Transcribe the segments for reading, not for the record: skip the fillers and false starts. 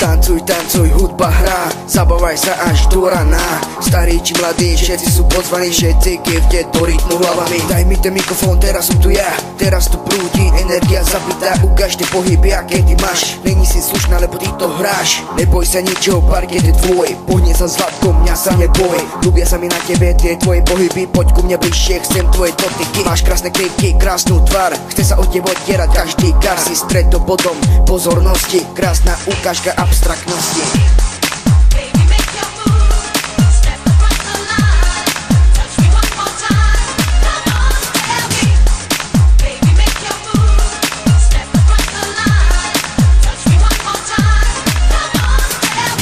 Tancuj, tancuj, hudba hrá, zabavaj sa až do rana. Starí či mladí, všetci sú pozvaní, všetci kývte do rytmu hlavami. Daj mi ten mikrofón, teraz som tu ja, teraz tu prúdi energia zabitá. Ukáž tie pohyby, aké ty máš, není si slušná, lebo ty to hráš. Neboj sa ničoho, parket je tvoj, pohne sa zlatko, mňa sa neboj. Ľubia sa mi na tebe tie tvoje pohyby, poď ku mne bližšie, chcem tvoje dotyky. Máš krásne krivky, krásnu tvár, chce sa od teba odtierať každý kar. Si stredobodom pozornosti, krásna ukážka abstraktnosti.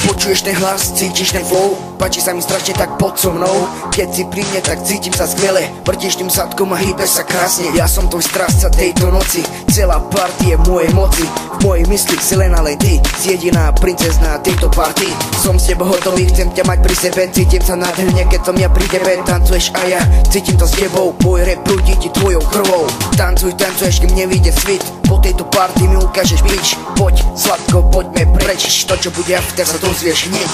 Počuješ ten hlas, cítiš ten flow, páči sa mi strašne, tak poď so mnou. Keď si pri mne, tak cítim sa skvele, vrtiš tým zadkom a hýbeš sa krásne. Ja som tvoj strážca tejto noci, celá party je v mojej moci. V mojej mysli si len ale ty, si jediná princezná tejto party. Som s tebou hotový, chcem ťa mať pri sebe, cítim sa nádherne, keď som ja pri tebe. Tancuješ a ja cítim to s tebou, môj rap prúdi ti tvojou krvou. Tancuj, tancuješ, kým nevíde svit, po tejto party mi ukážeš bič. Poď, sladko, poďme preč, to čo bude after sa dozvieš hneď.